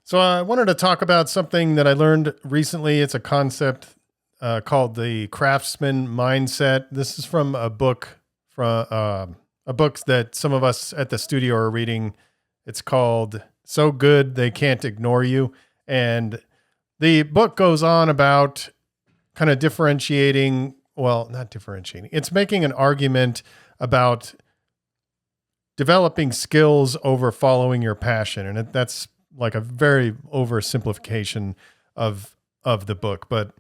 So I wanted to talk about something that I learned recently. It's a concept called the Craftsman Mindset. This is from a book that some of us at the studio are reading. It's called "So Good They Can't Ignore You," and the book goes on about kind of differentiating. Well, not differentiating. It's making an argument about developing skills over following your passion, and that's like a very oversimplification of the book, but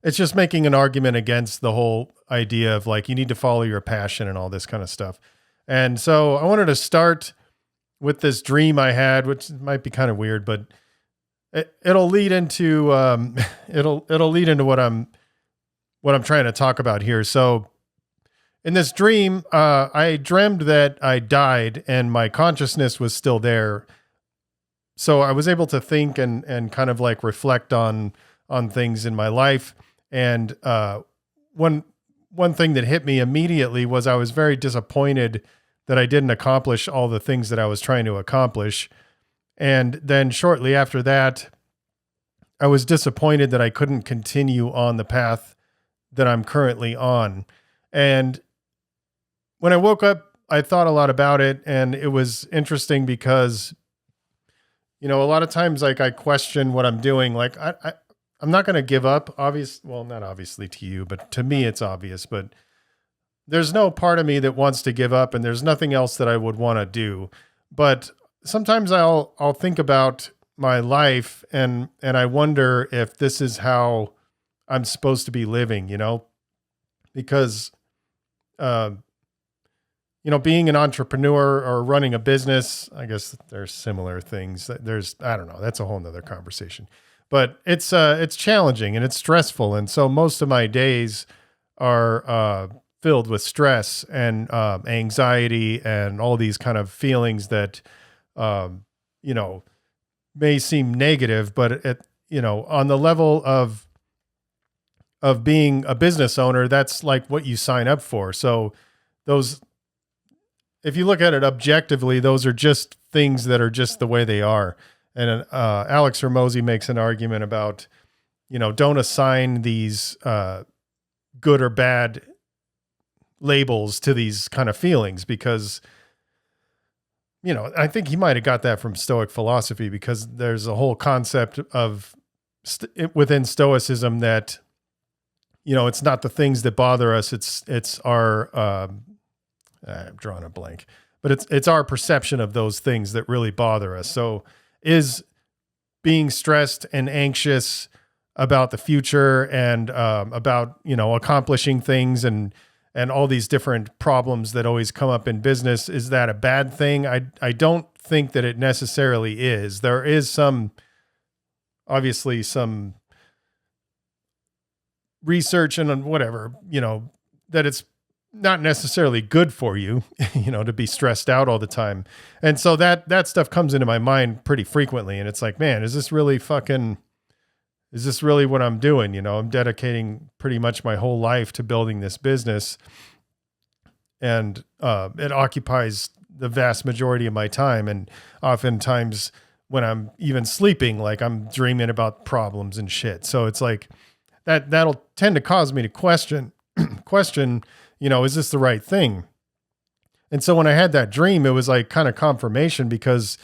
it's just making an argument against the whole idea of like you need to follow your passion and all this kind of stuff. And so I wanted to start with this dream I had, which might be kind of weird, but it'll lead into it'll lead into what I'm trying to talk about here. So in this dream, I dreamed that I died and my consciousness was still there. So I was able to think and kind of like reflect on things in my life. And one thing that hit me immediately was I was very disappointed that I didn't accomplish all the things that I was trying to accomplish. And then shortly after that, I was disappointed that I couldn't continue on the path that I'm currently on. And when I woke up, I thought a lot about it, and it was interesting because a lot of times, like I question what I'm doing. Like I'm not going to give up. Well, not obviously to you, but to me, it's obvious. But there's no part of me that wants to give up, and there's nothing else that I would want to do. But sometimes I'll think about my life, and I wonder if this is how I'm supposed to be living. Because being an entrepreneur or running a business, I guess there's similar things. I don't know, that's a whole nother conversation, but it's challenging and it's stressful. And so most of my days are filled with stress and anxiety and all these kind of feelings that, may seem negative, but on the level of being a business owner, that's like what you sign up for. So if you look at it objectively, those are just things that are just the way they are. And Alex Hormozy makes an argument about, don't assign these good or bad labels to these kind of feelings because, I think he might have got that from Stoic philosophy, because there's a whole concept of within Stoicism that, it's not the things that bother us. It's our, I'm drawing a blank, but it's our perception of those things that really bother us. So is being stressed and anxious about the future and about, accomplishing things and all these different problems that always come up in business, is that a bad thing? I don't think that it necessarily is. There is obviously some research and whatever, that it's not necessarily good for you, to be stressed out all the time. And so that stuff comes into my mind pretty frequently. And it's like, man, is this really what I'm doing? I'm dedicating pretty much my whole life to building this business. And it occupies the vast majority of my time. And oftentimes when I'm even sleeping, like I'm dreaming about problems and shit. So it's like that'll tend to cause me to question, is this the right thing? And so when I had that dream, it was like kind of confirmation, because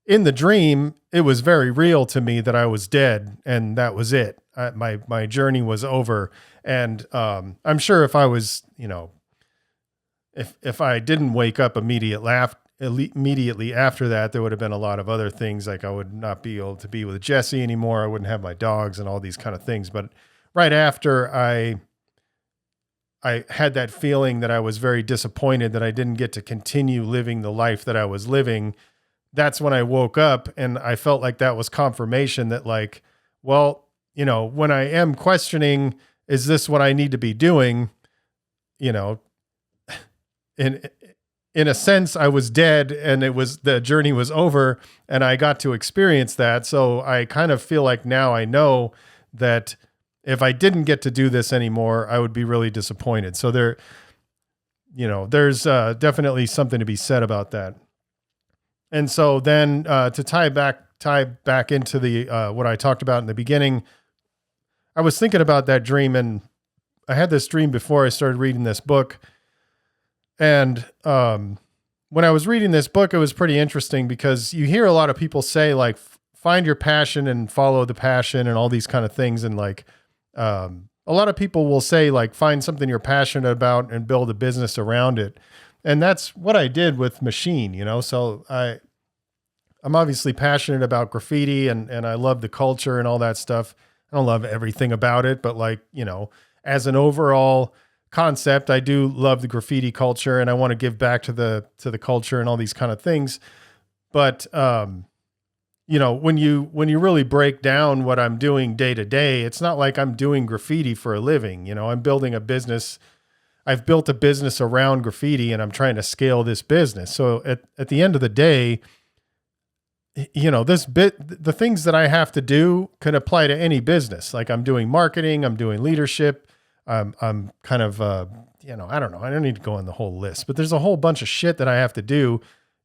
in the dream, it was very real to me that I was dead and that was it. My journey was over. And I'm sure if I was, if I didn't wake up immediately after that, there would have been a lot of other things. Like I would not be able to be with Jesse anymore. I wouldn't have my dogs and all these kind of things. But right after I had that feeling that I was very disappointed that I didn't get to continue living the life that I was living, that's when I woke up, and I felt like that was confirmation that like, well, when I am questioning, is this what I need to be doing? In a sense, I was dead and the journey was over and I got to experience that. So I kind of feel like now I know that if I didn't get to do this anymore, I would be really disappointed. So there's definitely something to be said about that. And so then to tie back tie back into the what I talked about in the beginning, I was thinking about that dream, and I had this dream before I started reading this book. And when I was reading this book, it was pretty interesting because you hear a lot of people say like, find your passion and follow the passion and all these kind of things. And like, a lot of people will say like, find something you're passionate about and build a business around it. And that's what I did with Machine, you know? So I'm obviously passionate about graffiti and I love the culture and all that stuff. I don't love everything about it, but like, you know, as an overall concept, I do love the graffiti culture and I want to give back to the culture and all these kind of things. But, you know, when you really break down what I'm doing day to day, it's not like I'm doing graffiti for a living. You know, I'm building a business. I've built a business around graffiti and I'm trying to scale this business. So at the end of the day, you know, the things that I have to do can apply to any business. Like I'm doing marketing, I'm doing leadership. I'm kind of, you know, I don't know. I don't need to go on the whole list, but there's a whole bunch of shit that I have to do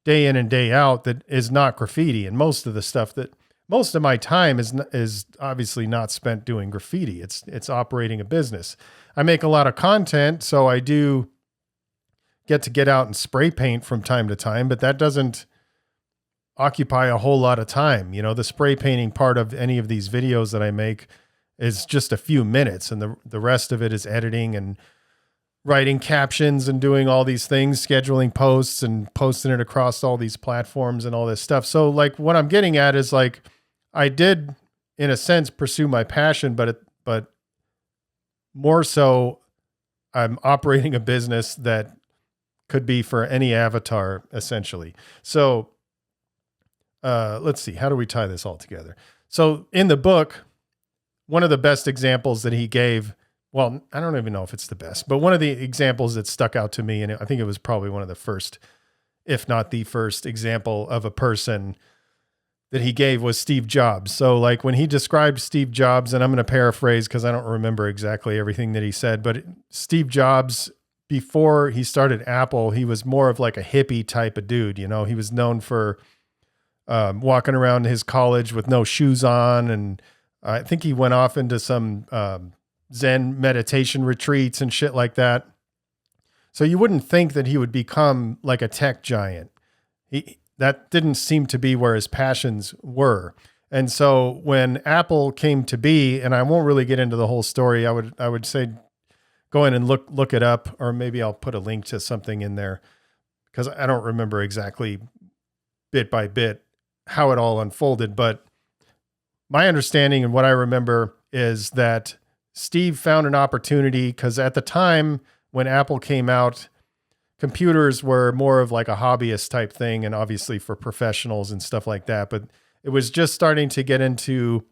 day in and day out that is not graffiti. And most of my time is obviously not spent doing graffiti. It's operating a business. I make a lot of content, so I do get out and spray paint from time to time, but that doesn't occupy a whole lot of time. You know, the spray painting part of any of these videos that I make is just a few minutes, and the rest of it is editing and writing captions and doing all these things, scheduling posts and posting it across all these platforms and all this stuff. So like what I'm getting at is like, I did in a sense pursue my passion, but more so I'm operating a business that could be for any avatar essentially. So let's see, how do we tie this all together? So in the book, one of the best examples that he gave, well, I don't even know if it's the best, but one of the examples that stuck out to me, and I think it was probably one of the first, if not the first example of a person that he gave was Steve Jobs. So like when he described Steve Jobs, and I'm going to paraphrase because I don't remember exactly everything that he said, but Steve Jobs, before he started Apple, he was more of like a hippie type of dude. You know, he was known for walking around his college with no shoes on. And I think he went off into some Zen meditation retreats and shit like that. So you wouldn't think that he would become like a tech giant. That didn't seem to be where his passions were. And so when Apple came to be, and I won't really get into the whole story, I would say go in and look it up, or maybe I'll put a link to something in there because I don't remember exactly bit by bit how it all unfolded. But my understanding and what I remember is that Steve found an opportunity because at the time when Apple came out, computers were more of like a hobbyist type thing, and obviously for professionals and stuff like that. But it was just starting to get into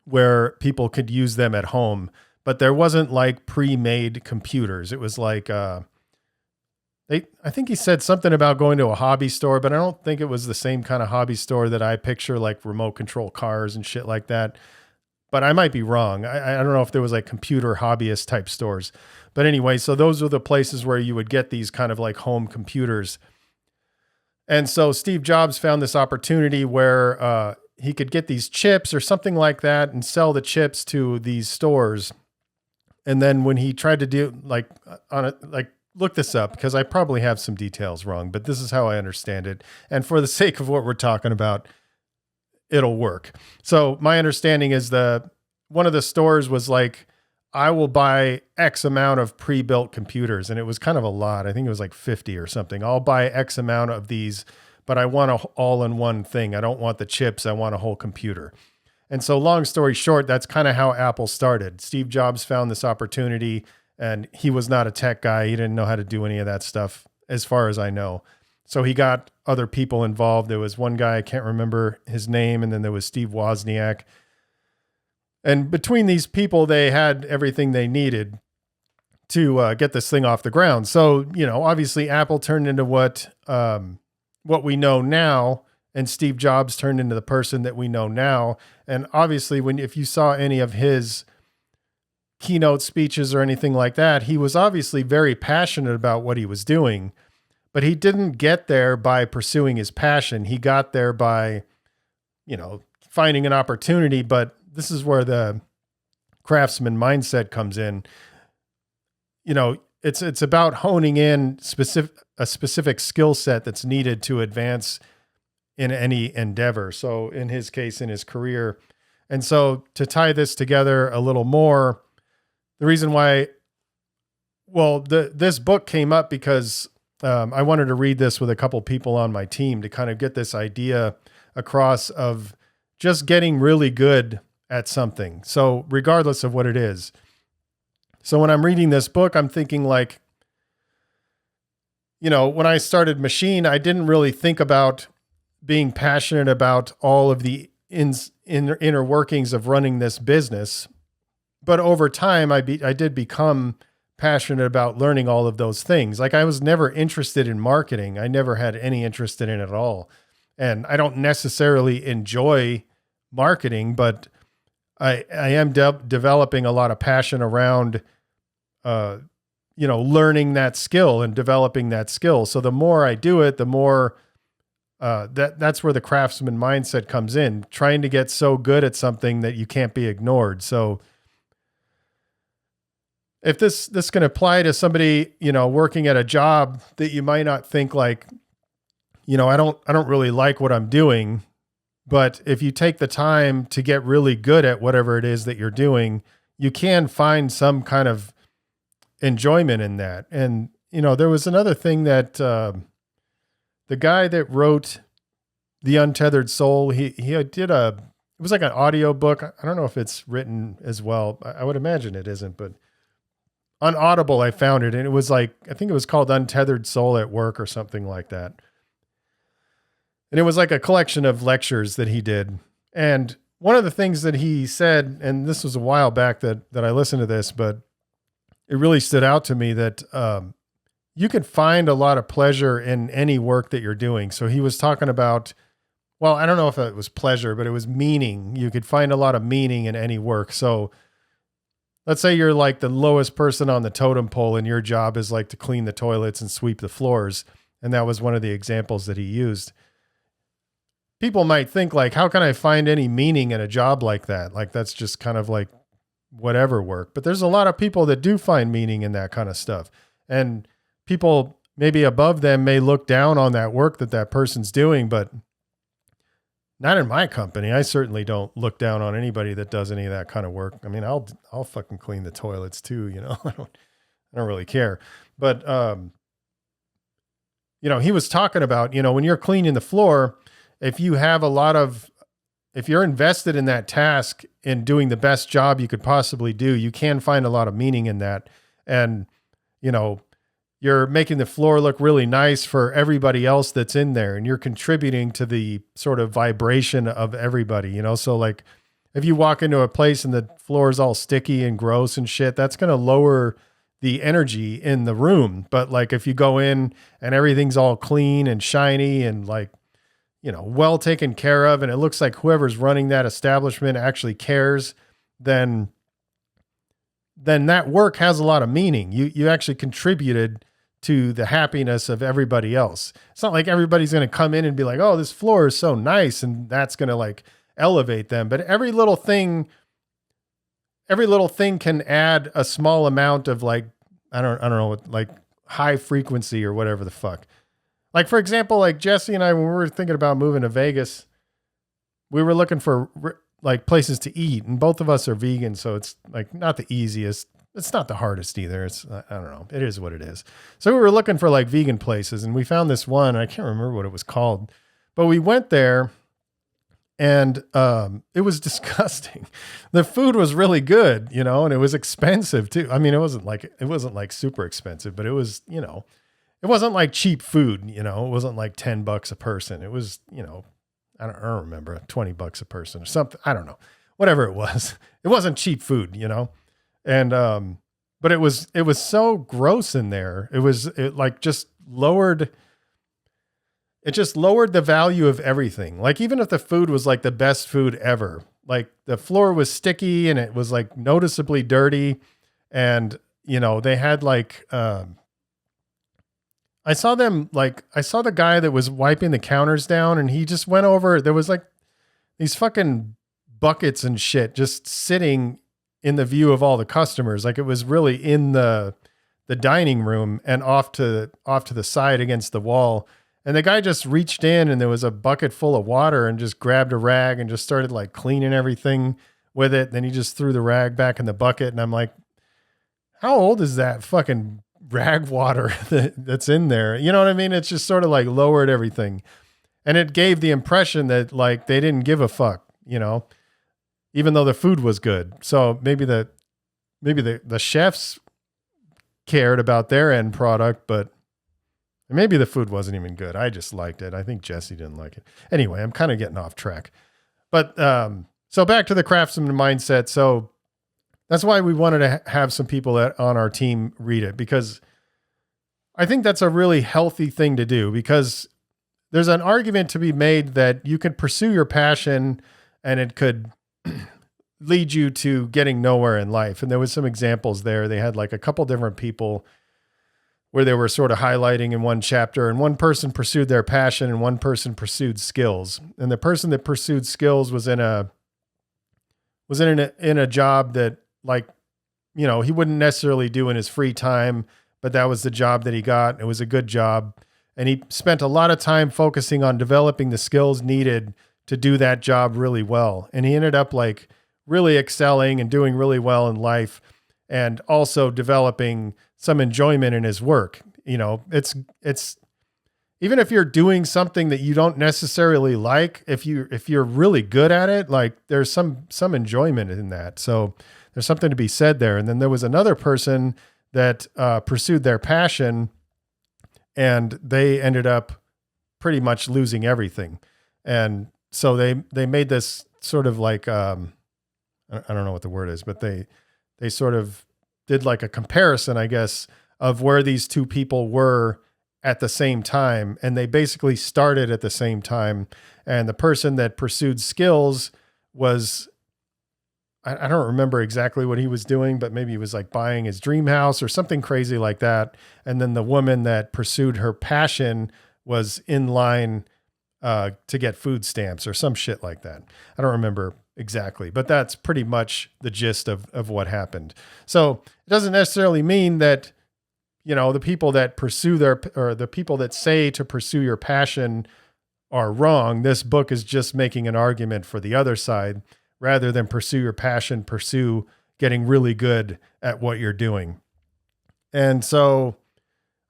where people could use them at home, but there wasn't like pre-made computers. It was like, I think he said something about going to a hobby store, but I don't think it was the same kind of hobby store that I picture, like remote control cars and shit like that. But I might be wrong. I don't know if there was like computer hobbyist type stores. But anyway, so those were the places where you would get these kind of like home computers. And so Steve Jobs found this opportunity where he could get these chips or something like that and sell the chips to these stores. And then when he tried to do look this up because I probably have some details wrong, but this is how I understand it. And for the sake of what we're talking about, it'll work. So my understanding is one of the stores was like, I will buy X amount of pre-built computers. And it was kind of a lot. I think it was like 50 or something. I'll buy X amount of these, but I want a all-in-one thing. I don't want the chips. I want a whole computer. And so long story short, that's kind of how Apple started. Steve Jobs found this opportunity and he was not a tech guy. He didn't know how to do any of that stuff as far as I know. So he got other people involved. There was one guy, I can't remember his name. And then there was Steve Wozniak. And between these people, they had everything they needed to get this thing off the ground. So, you know, obviously Apple turned into what we know now, and Steve Jobs turned into the person that we know now. And obviously if you saw any of his keynote speeches or anything like that, he was obviously very passionate about what he was doing, but he didn't get there by pursuing his passion. He got there by finding an opportunity, but this is where the craftsman mindset comes in. It's about honing in a specific skill set that's needed to advance in any endeavor. So in his case, in his career. And so to tie this together a little more, the reason why, this book came up because I wanted to read this with a couple people on my team to kind of get this idea across of just getting really good at something. So regardless of what it is. So when I'm reading this book, I'm thinking like, when I started Machine, I didn't really think about being passionate about all of the inner workings of running this business. But over time, I did become passionate about learning all of those things. Like I was never interested in marketing. I never had any interest in it at all. And I don't necessarily enjoy marketing, but I am developing a lot of passion around, learning that skill and developing that skill. So the more I do it, the more that's where the craftsman mindset comes in, trying to get so good at something that you can't be ignored. So if this can apply to somebody, working at a job that you might not think like, I don't really like what I'm doing, but if you take the time to get really good at whatever it is that you're doing, you can find some kind of enjoyment in that. And, there was another thing that, the guy that wrote The Untethered Soul, he did it was like an audio book. I don't know if it's written as well. I would imagine it isn't, but on Audible, I found it. And it was like, I think it was called Untethered Soul at Work or something like that. And it was like a collection of lectures that he did. And one of the things that he said, and this was a while back that I listened to this, but it really stood out to me that, you can find a lot of pleasure in any work that you're doing. So he was talking about, I don't know if it was pleasure, but it was meaning. You could find a lot of meaning in any work. So let's say you're like the lowest person on the totem pole and your job is like to clean the toilets and sweep the floors. And that was one of the examples that he used. People might think like, how can I find any meaning in a job like that? Like that's just kind of like whatever work. But there's a lot of people that do find meaning in that kind of stuff. And people maybe above them may look down on that work that person's doing, but not in my company. I certainly don't look down on anybody that does any of that kind of work. I mean, I'll fucking clean the toilets too, I don't really care. But, he was talking about, when you're cleaning the floor, if you're invested in that task and doing the best job you could possibly do, you can find a lot of meaning in that. And, you're making the floor look really nice for everybody else that's in there, and you're contributing to the sort of vibration of everybody, So like if you walk into a place and the floor is all sticky and gross and shit, that's going to lower the energy in the room. But like if you go in and everything's all clean and shiny and like, well taken care of, and it looks like whoever's running that establishment actually cares, then that work has a lot of meaning. You actually contributed to the happiness of everybody else. It's not like everybody's going to come in and be like, oh, this floor is so nice, and that's going to like elevate them. But every little thing can add a small amount of like, I don't know, like high frequency or whatever the fuck. Like, for example, like Jesse and I, when we were thinking about moving to Vegas, we were looking for like places to eat, and both of us are vegan. So it's like not the easiest. It's not the hardest either. It's, I don't know. It is what it is. So we were looking for like vegan places, and we found this one. I can't remember what it was called, but we went there and it was disgusting. The food was really good, and it was expensive too. I mean, it wasn't like super expensive, but it was, it wasn't like cheap food, it wasn't like $10 a person. It was, I don't remember, $20 a person or something. I don't know, whatever it was. It wasn't cheap food, And, but it was so gross in there. It just lowered the value of everything. Like even if the food was like the best food ever, like the floor was sticky and it was like noticeably dirty. And, they had like, I saw the guy that was wiping the counters down, and he just went over, there was these fucking buckets and shit just sitting in the view of all the customers. Like it was really in the dining room and off to the side against the wall. And the guy just reached in and there was a bucket full of water and just grabbed a rag and just started like cleaning everything with it. Then he just threw the rag back in the bucket. And I'm like, how old is that fucking rag water that's in there? You know what I mean? It's just sort of like lowered everything. And it gave the impression that like they didn't give a fuck, you know, even though the food was good. So maybe the chefs cared about their end product, but maybe the food wasn't even good. I just liked it. I think Jesse didn't like it. Anyway, I'm kind of getting off track. But so back to the Craftsman Mindset. So that's why we wanted to have some people on our team read it, because I think that's a really healthy thing to do, because there's an argument to be made that you can pursue your passion and it could lead you to getting nowhere in life. And there was some examples there. They had like a couple different people where they were sort of highlighting in one chapter, and one person pursued their passion and one person pursued skills. And the person that pursued skills was in a job that, like, you know, he wouldn't necessarily do in his free time, but that was the job that he got. It was a good job. And he spent a lot of time focusing on developing the skills needed to do that job really well. And he ended up like really excelling and doing really well in life, and also developing some enjoyment in his work. You know, it's even if you're doing something that you don't necessarily like, if you're really good at it, like there's some enjoyment in that. So there's something to be said there. And then there was another person that pursued their passion, and they ended up pretty much losing everything. And so they made this sort of like, I don't know what the word is, but they sort of did like a comparison, I guess, of where these two people were at the same time. And they basically started at the same time. And the person that pursued skills was, I don't remember exactly what he was doing, but maybe he was like buying his dream house or something crazy like that. And then the woman that pursued her passion was in line to get food stamps or some shit like that. I don't remember exactly, but that's pretty much the gist of what happened. So it doesn't necessarily mean that, you know, the people that pursue the people that say to pursue your passion are wrong. This book is just making an argument for the other side. Rather than pursue your passion, pursue getting really good at what you're doing. And so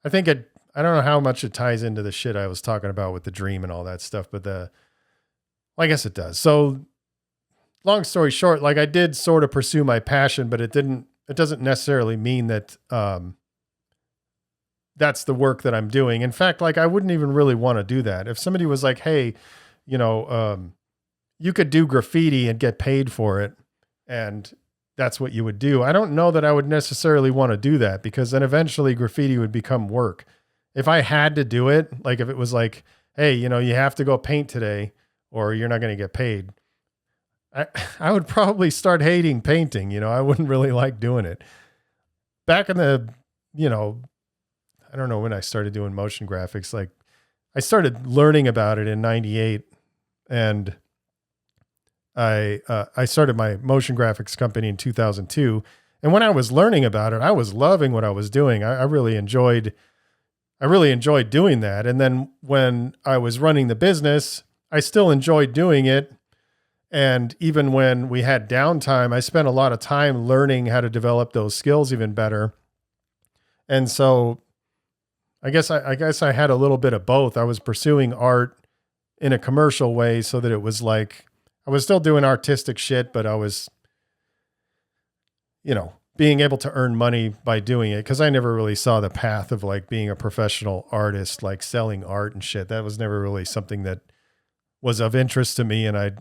I think I don't know how much it ties into the shit I was talking about with the dream and all that stuff, but I guess it does. So long story short, like I did sort of pursue my passion, but it doesn't necessarily mean that, that's the work that I'm doing. In fact, like I wouldn't even really want to do that. If somebody was like, hey, you know, you could do graffiti and get paid for it, and that's what you would do. I don't know that I would necessarily want to do that, because then eventually graffiti would become work. If I had to do it, like if it was like, hey, you know, you have to go paint today or you're not going to get paid, I would probably start hating painting. You know, I wouldn't really like doing it. Back in the, you know, I don't know when I started doing motion graphics. Like I started learning about it in 98, and I started my motion graphics company in 2002. And when I was learning about it, I was loving what I was doing. I really enjoyed doing that. And then when I was running the business, I still enjoyed doing it. And even when we had downtime, I spent a lot of time learning how to develop those skills even better. And so I guess I had a little bit of both. I was pursuing art in a commercial way, so that it was like, I was still doing artistic shit, but I was, you know, being able to earn money by doing it. Cause I never really saw the path of like being a professional artist, like selling art and shit. That was never really something that was of interest to me. And I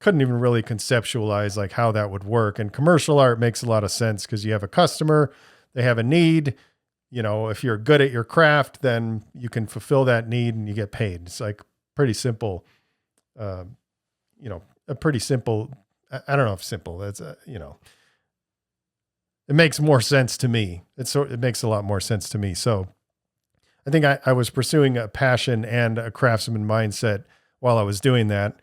couldn't even really conceptualize like how that would work. And commercial art makes a lot of sense because you have a customer, they have a need. You know, if you're good at your craft, then you can fulfill that need and you get paid. It's like pretty simple, you know, a pretty simple, I don't know if simple, that's you know, it makes more sense to me. It makes a lot more sense to me. So I think I was pursuing a passion and a craftsman mindset while I was doing that.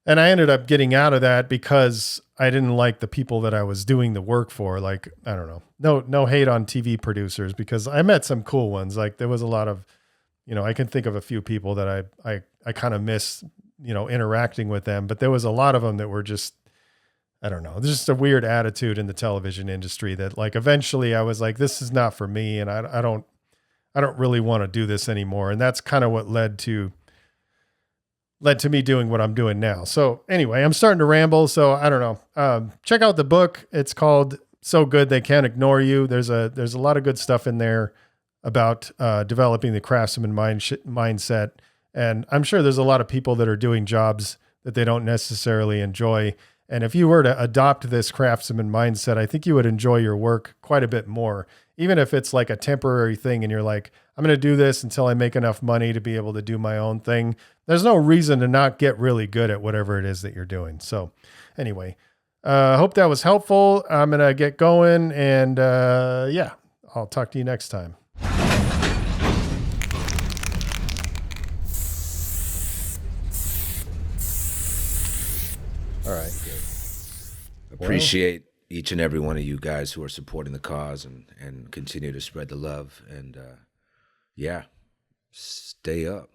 And I ended up getting out of that because I didn't like the people that I was doing the work for. Like, I don't know, no hate on TV producers, because I met some cool ones. Like there was a lot of, I can think of a few people that I kind of miss, interacting with them, but there was a lot of them that were just, I don't know, there's just a weird attitude in the television industry that like, eventually I was like, this is not for me. And I don't really want to do this anymore. And that's kind of what led to me doing what I'm doing now. So anyway, I'm starting to ramble. So I don't know. Check out the book. It's called So Good They Can't Ignore You. There's a lot of good stuff in there about developing the craftsman mindset. And I'm sure there's a lot of people that are doing jobs that they don't necessarily enjoy. And if you were to adopt this craftsman mindset, I think you would enjoy your work quite a bit more, even if it's like a temporary thing and you're like, I'm going to do this until I make enough money to be able to do my own thing. There's no reason to not get really good at whatever it is that you're doing. So anyway, I hope that was helpful. I'm going to get going, and yeah, I'll talk to you next time. All right. Appreciate each and every one of you guys who are supporting the cause and continue to spread the love. And yeah, stay up.